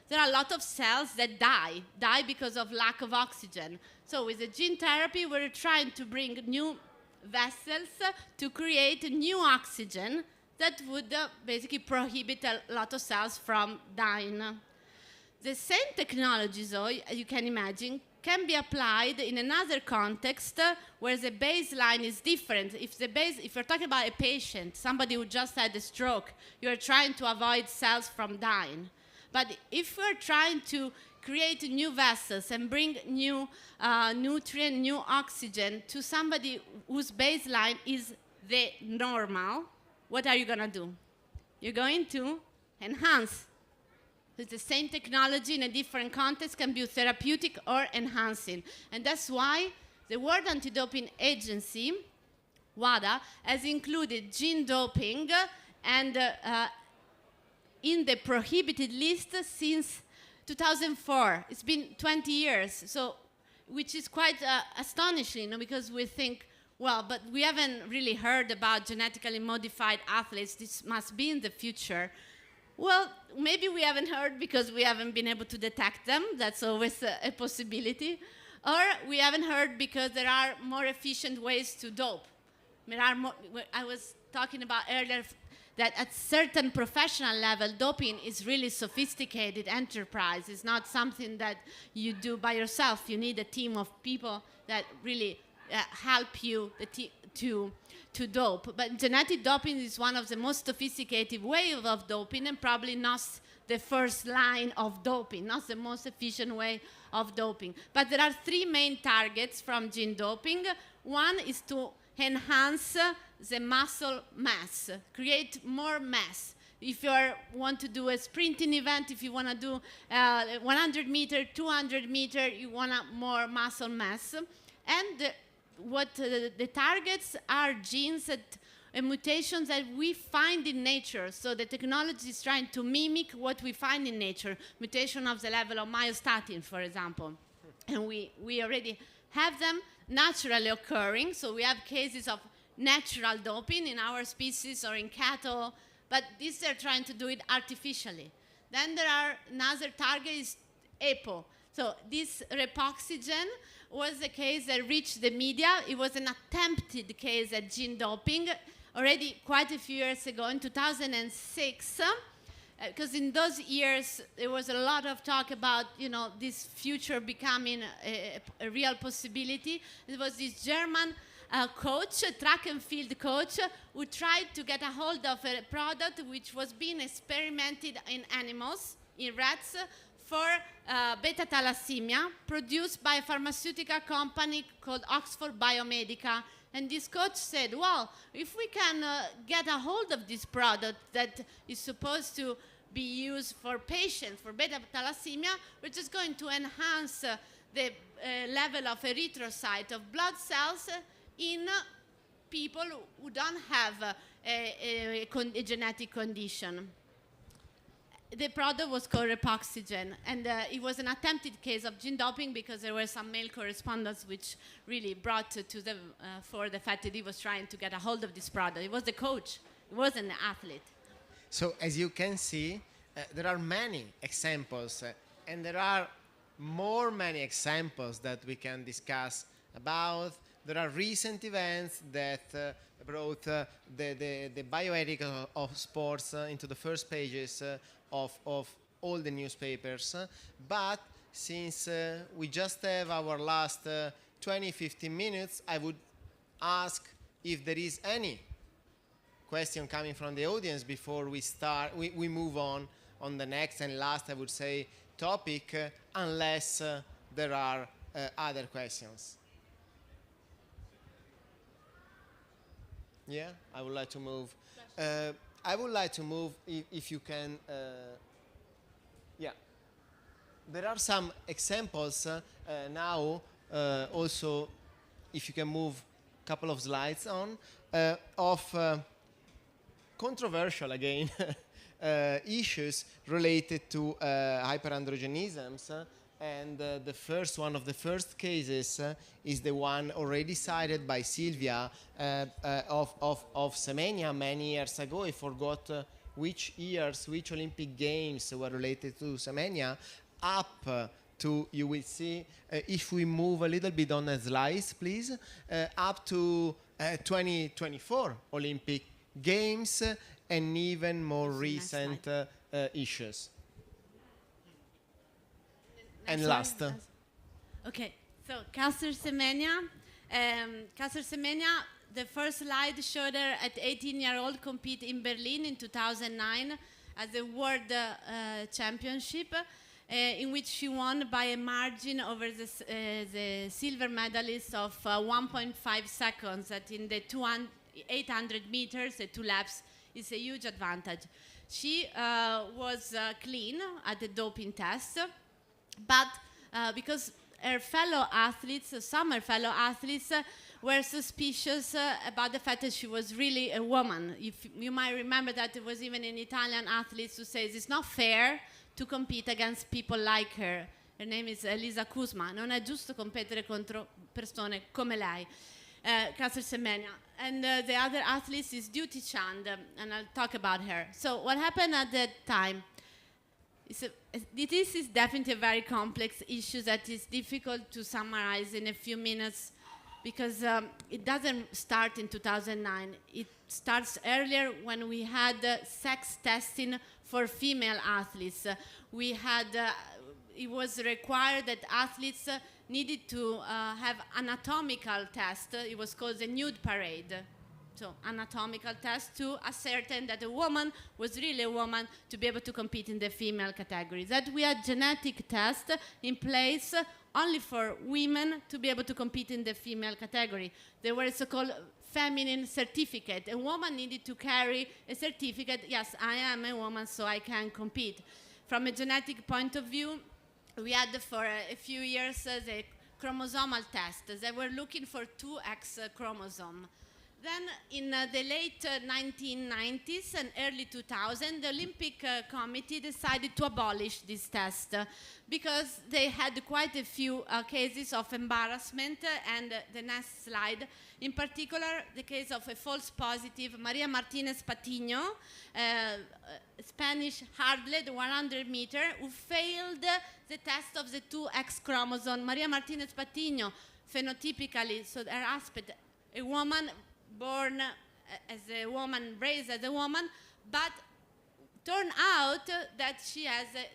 there are a lot of cells that die because of lack of oxygen. So with the gene therapy, we're trying to bring new vessels to create new oxygen that would basically prohibit a lot of cells from dying. The same technology, though, as you can imagine, can be applied in another context where the baseline is different. If you're talking about a patient, somebody who just had a stroke, you're trying to avoid cells from dying. But if we're trying to create new vessels and bring new nutrient, new oxygen to somebody whose baseline is the normal, what are you going to do? You're going to enhance. It's the same technology in a different context can be therapeutic or enhancing. And that's why the World Anti-Doping Agency, WADA, has included gene doping and in the prohibited list since 2004. It's been 20 years, so which is quite astonishing, because we think, well, but we haven't really heard about genetically modified athletes. This must be in the future. Well, maybe we haven't heard because we haven't been able to detect them. That's always a possibility. Or we haven't heard because there are more efficient ways to dope. I was talking about earlier that at certain professional level, doping is really sophisticated enterprise. It's not something that you do by yourself. You need a team of people that really help you to dope. But genetic doping is one of the most sophisticated ways of doping, and probably not the first line of doping, not the most efficient way of doping. But there are three main targets from gene doping. One is to enhance the muscle mass, create more mass. If you want to do a sprinting event, if you want to do 100 meter, 200 meter, you want more muscle mass. And the targets are genes and mutations that we find in nature. So the technology is trying to mimic what we find in nature, mutation of the level of myostatin, for example. And we already have them naturally occurring. So we have cases of natural doping in our species or in cattle, but this they're trying to do it artificially. Then there are another target is EPO. So this repoxygen was a case that reached the media. It was an attempted case at gene doping already quite a few years ago, in 2006, because in those years there was a lot of talk about, this future becoming a real possibility. It was this German coach, a track and field coach, who tried to get a hold of a product which was being experimented in animals, in rats, for beta thalassemia, produced by a pharmaceutical company called Oxford Biomedica. And this coach said, well, if we can get a hold of this product that is supposed to be used for patients for beta thalassemia, we're just going to enhance the level of erythrocyte of blood cells in people who don't have a genetic condition. The product was called Repoxygen, and it was an attempted case of gene doping because there were some mail correspondence which really brought to the for the fact that he was trying to get a hold of this product. It was the coach, it wasn't the athlete. So as you can see, there are many examples, and there are many examples that we can discuss about. There are recent events that brought the bioethics of sports into the first pages of all the newspapers. But since we just have our last 20-15 minutes, I would ask if there is any question coming from the audience before we move on the next and last, I would say, topic, unless there are other questions. Yeah, I would like to move. I would like to move, if you can. Yeah, there are some examples now. Also, if you can move a couple of slides on of controversial again issues related to hyperandrogenisms And the first one of the first cases is the one already cited by Silvia of Semenya many years ago. I forgot which years, which Olympic Games were related to Semenya, up to, you will see, if we move a little bit on the slides, please, up to 2024 Olympic Games and even more recent issues. And last. Okay, so Caster Semenya. Caster Semenya, the first slide showed her at 18-year-old compete in Berlin in 2009 at the World Championship, in which she won by a margin over the silver medalist of 1.5 seconds. That in the 800 meters, the 2 laps, is a huge advantage. She was clean at the doping test, but because her fellow athletes, some her fellow athletes, were suspicious about the fact that she was really a woman. You might remember that there was even an Italian athlete who says it's not fair to compete against people like her. Her name is Elisa Kuzma. Non è giusto competere contro persone come lei. Caster Semenya. And the other athlete is Duty Chand, and I'll talk about her. So what happened at that time? This is definitely a very complex issue that is difficult to summarize in a few minutes, because it doesn't start in 2009. It starts earlier when we had sex testing for female athletes. It was required that athletes needed to have anatomical test. It was called the nude parade. So anatomical test to ascertain that a woman was really a woman to be able to compete in the female category. That we had genetic tests in place only for women to be able to compete in the female category. There were so-called feminine certificate. A woman needed to carry a certificate, yes, I am a woman, so I can compete. From a genetic point of view, we had for a few years the chromosomal test. They were looking for 2X chromosome. Then in the late 1990s and early 2000, the Olympic Committee decided to abolish this test because they had quite a few cases of embarrassment. And the next slide, in particular, the case of a false positive, Maria Martinez Patiño, Spanish hurdler, the 100 meter, who failed the test of the 2X chromosome. Maria Martinez Patiño, phenotypically, so her aspect, a woman born as a woman, raised as a woman, but turned out that she has a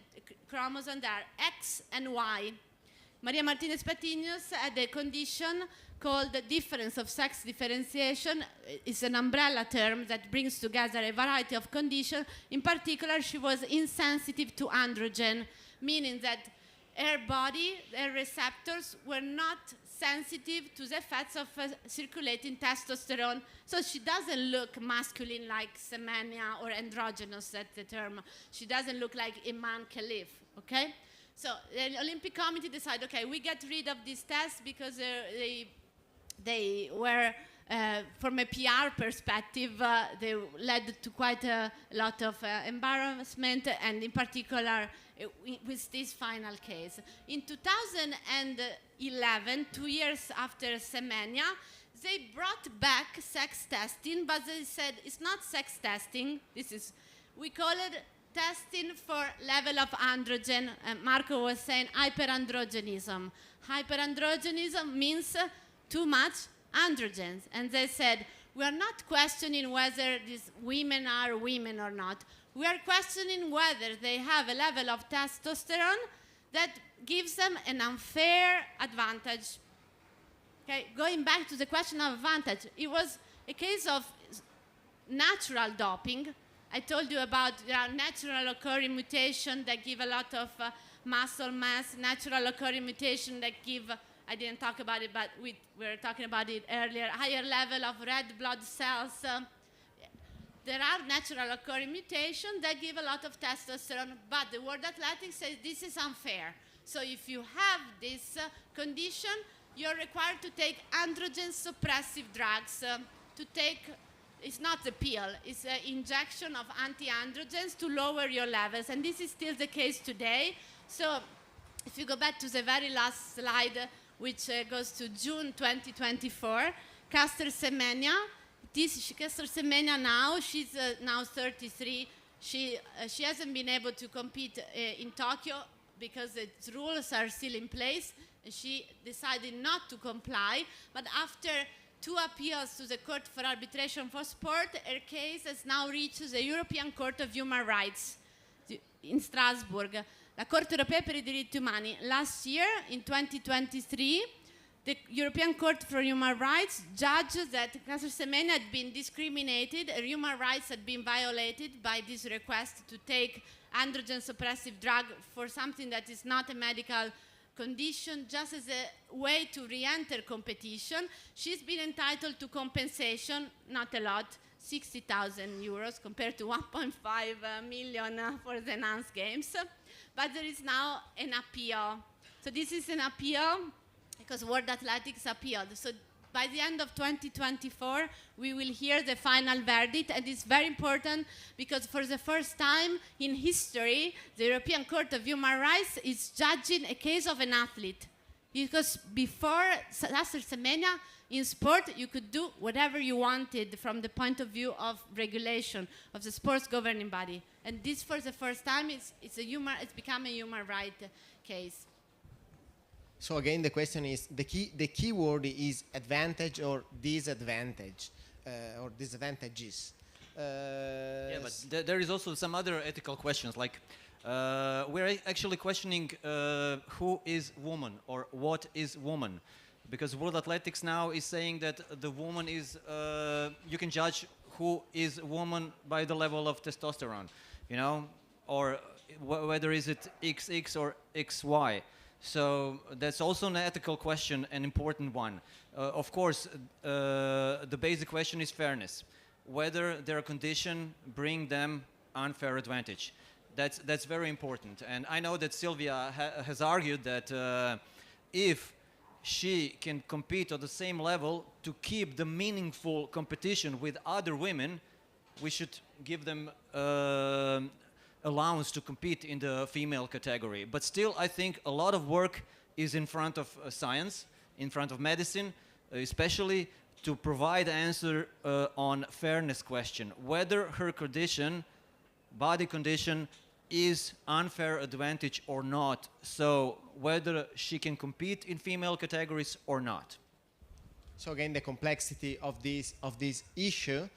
chromosome that are X and Y. Maria Martinez Patiño had a condition called the difference of sex differentiation. It's an umbrella term that brings together a variety of conditions. In particular, she was insensitive to androgen, meaning that her body, her receptors were not sensitive to the effects of circulating testosterone. So she doesn't look masculine like Semenya or androgynous, that's the term. She doesn't look like Iman Khalif, okay? So the Olympic Committee decided, okay, we get rid of this test because they were, from a PR perspective, they led to quite a lot of embarrassment, and in particular, with this final case. In 2011, 2 years after Semenya, they brought back sex testing, but they said it's not sex testing. We call it testing for level of androgen. Marco was saying hyperandrogenism. Hyperandrogenism means too much androgens. And they said, we are not questioning whether these women are women or not. We are questioning whether they have a level of testosterone that gives them an unfair advantage. Okay, going back to the question of advantage, it was a case of natural doping. I told you about there are natural occurring mutations that give a lot of muscle mass, natural occurring mutations that give, I didn't talk about it, but we were talking about it earlier, higher level of red blood cells. There are natural occurring mutations that give a lot of testosterone, but the World Athletics says this is unfair. So if you have this condition, you're required to take androgen suppressive drugs. It's not the pill, it's an injection of anti-androgens to lower your levels, and this is still the case today. So if you go back to the very last slide, which goes to June 2024, Caster Semenya. Caster Semenya now, she's now 33. She hasn't been able to compete in Tokyo because the rules are still in place. She decided not to comply, but after 2 appeals to the Court for Arbitration for Sport, her case has now reached the European Court of Human Rights in Strasbourg, la Corte Europea per I Diritti Umani. Last year, in 2023, the European Court for Human Rights judged that Caster Semenya had been discriminated, her human rights had been violated by this request to take androgen suppressive drug for something that is not a medical condition, just as a way to re-enter competition. She's been entitled to compensation, not a lot, 60,000 euros compared to 1.5 million for the enhanced games. But there is now an appeal. So this is an appeal because World Athletics appealed. So by the end of 2024, we will hear the final verdict, and it's very important because for the first time in history, the European Court of Human Rights is judging a case of an athlete. Because before Caster Semenya, in sport, you could do whatever you wanted from the point of view of regulation, of the sports governing body. And this, for the first time, it's become a human right case. So again, the question is, the key word is advantage or disadvantage, or disadvantages. Yeah, but there is also some other ethical questions, like we're actually questioning who is woman or what is woman, because World Athletics now is saying that the woman is, you can judge who is woman by the level of testosterone, you know, or whether is it XX or XY. So that's also an ethical question, an important one. Of course, the basic question is fairness. Whether their condition bring them unfair advantage. That's very important. And I know that Silvia has argued that if she can compete at the same level to keep the meaningful competition with other women, we should give them allowance to compete in the female category. But still, I think a lot of work is in front of science, in front of medicine, especially to provide answer on fairness question, whether her condition, body condition, is unfair advantage or not. So whether she can compete in female categories or not. So again, the complexity of this issue.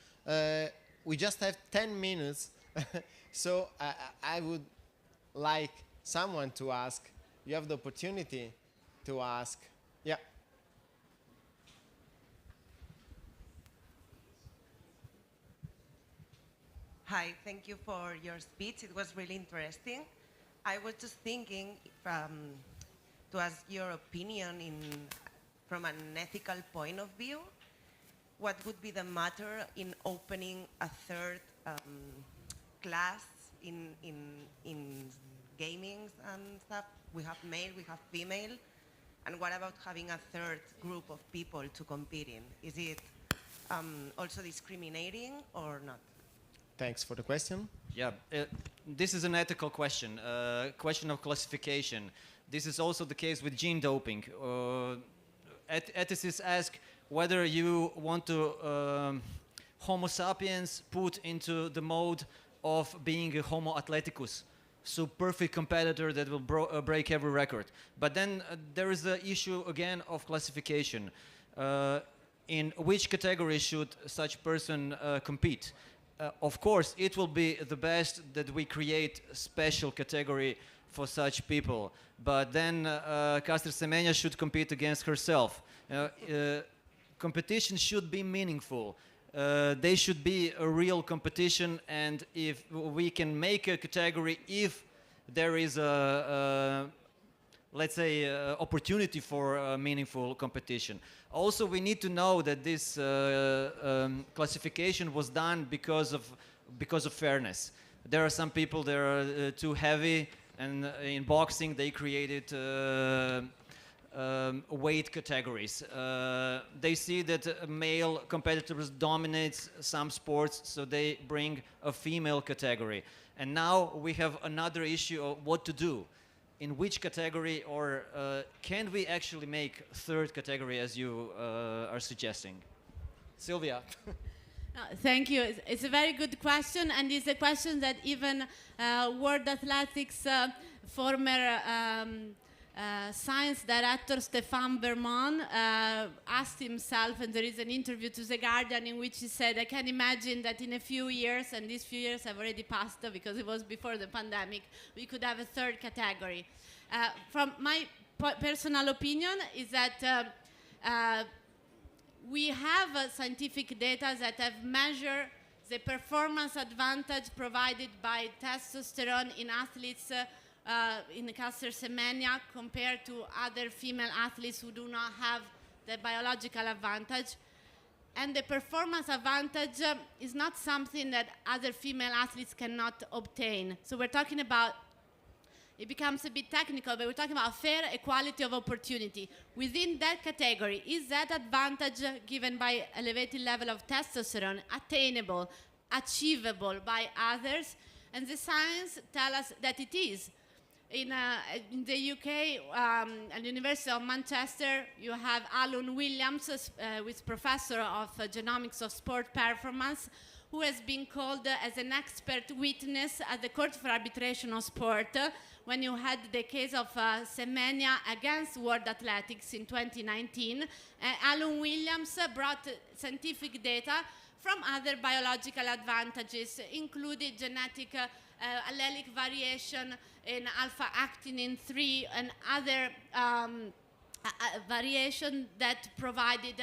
We just have 10 minutes. So I would like someone to ask. You have the opportunity to ask. Yeah. Hi, thank you for your speech. It was really interesting. I was just thinking to ask your opinion from an ethical point of view. What would be the matter in opening a third class in gaming and stuff? We have male, we have female, and what about having a third group of people to compete in? Is it also discriminating or not? Thanks for the question. Yeah, this is an ethical question, question of classification. This is also the case with gene doping. Ethicists ask whether you want to Homo sapiens put into the mode of being a Homo athleticus, so perfect competitor that will break every record. But then there is the issue again of classification. In which category should such person compete? Of course, it will be the best that we create a special category for such people. But then Caster Semenya should compete against herself. Competition should be meaningful. They should be a real competition, and if we can make a category, if there is a let's say opportunity for meaningful competition. Also, we need to know that this classification was done because of fairness. There are some people that are too heavy, and in boxing they created weight categories. They see that male competitors dominate some sports, so they bring a female category. And now we have another issue of what to do. in which category, or can we actually make third category as you are suggesting? Silvia. Thank you. It's a very good question, and it's a question that even World Athletics former science director Stéphane Bermond asked himself, and there is an interview to The Guardian in which he said, I can imagine that in a few years, and these few years have already passed because it was before the pandemic, we could have a third category. From my personal opinion is that we have scientific data that have measured the performance advantage provided by testosterone in athletes in cluster semenia compared to other female athletes who do not have the biological advantage. And the performance advantage is not something that other female athletes cannot obtain. So we're talking about, it becomes a bit technical, but we're talking about fair equality of opportunity. Within that category, is that advantage given by elevated level of testosterone attainable, achievable by others? And the science tells us that it is. In the UK, at the University of Manchester, you have Alan Williams, who is professor of genomics of sport performance, who has been called as an expert witness at the Court for Arbitration of Sport when you had the case of Semenya against World Athletics in 2019. Alan Williams brought scientific data from other biological advantages, including genetic allelic variation in alpha-actinin 3 and other variation that provided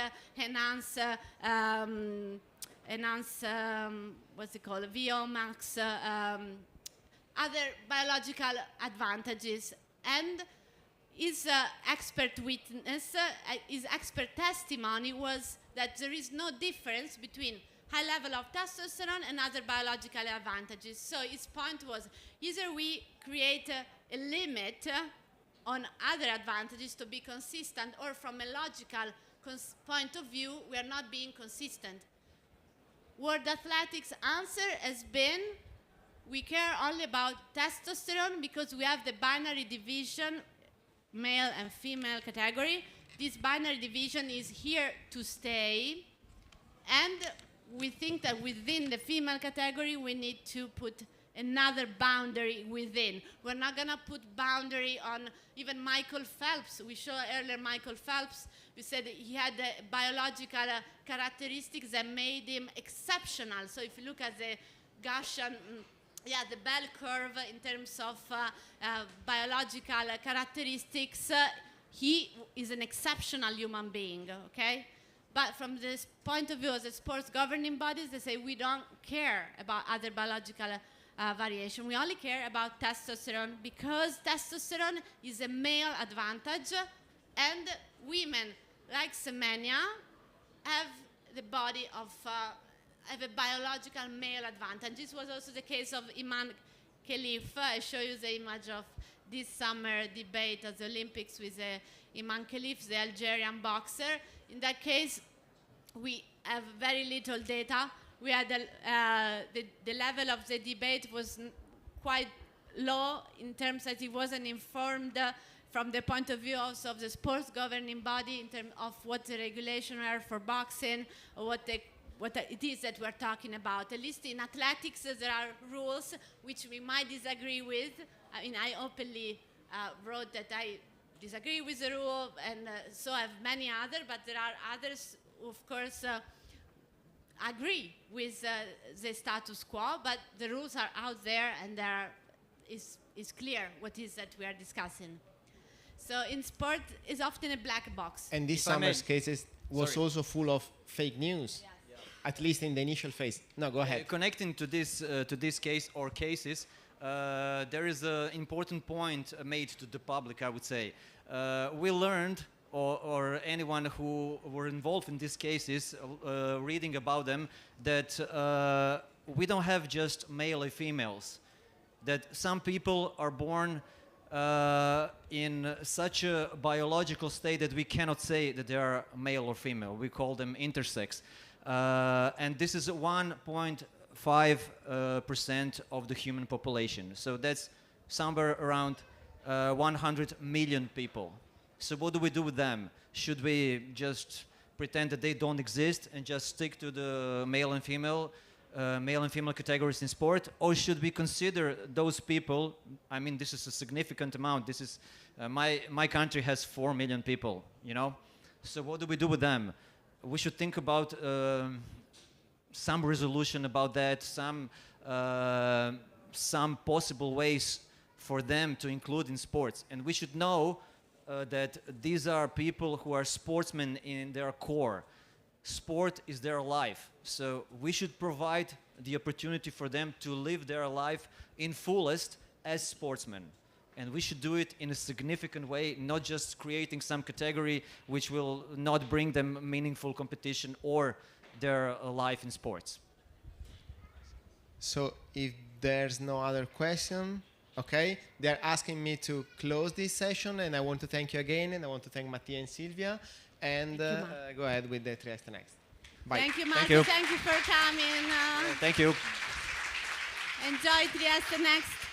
what's it called, VO-max, other biological advantages. And his expert witness, his expert testimony was that there is no difference between high level of testosterone and other biological advantages. So his point was, either we create a limit on other advantages to be consistent, or from a logical point of view, we are not being consistent. World Athletics' answer has been, we care only about testosterone because we have the binary division, male and female category. This binary division is here to stay, and we think that within the female category, we need to put another boundary within. We're not gonna put boundary on even Michael Phelps. We showed earlier Michael Phelps. We said he had biological characteristics that made him exceptional. So if you look at the Gaussian, the bell curve in terms of biological characteristics, he is an exceptional human being, okay? But from this point of view, as a sports governing bodies, they say we don't care about other biological variation. We only care about testosterone because testosterone is a male advantage, and women, like Semenya, have the body of, have a biological male advantage. This was also the case of Iman Khelif. I show you the image of this summer debate at the Olympics with Iman Khelif, the Algerian boxer. In that case, we have very little data. We had the level of the debate was quite low in terms that it wasn't informed from the point of view also of the sports governing body in terms of what the regulations are for boxing, or what it is that we're talking about. At least in athletics, there are rules which we might disagree with. I mean, I openly wrote that I disagree with the rule, and so have many others, but there are others who, of course, agree with the status quo, but the rules are out there, and it's clear what is that we are discussing. So in sport, it's often a black box. And this summer's cases was also full of fake news, at least in the initial phase. No, go ahead. Connecting to this case or cases, there is an important point made to the public, I would say. We learned, or anyone who were involved in these cases, reading about them, that we don't have just male and females, that some people are born in such a biological state that we cannot say that they are male or female. We call them intersex. And this is 1.5% of the human population. So that's somewhere around 100 million people. So what do we do with them? Should we just pretend that they don't exist and just stick to the male and female categories in sport, or should we consider those people? I mean, this is a significant amount. This is my country has 4 million people, you know. So what do we do with them? We should think about some resolution about that, some possible ways for them to include in sports. And we should know that these are people who are sportsmen in their core. Sport is their life. So we should provide the opportunity for them to live their life in fullest as sportsmen. And we should do it in a significant way, not just creating some category which will not bring them meaningful competition or their life in sports. So if there's no other question, okay, they're asking me to close this session, and I want to thank you again, and I want to thank Matija and Silvia, and go ahead with the Trieste Next. Bye. Thank you, Marco. Thank you for coming. Thank you. Enjoy Trieste Next.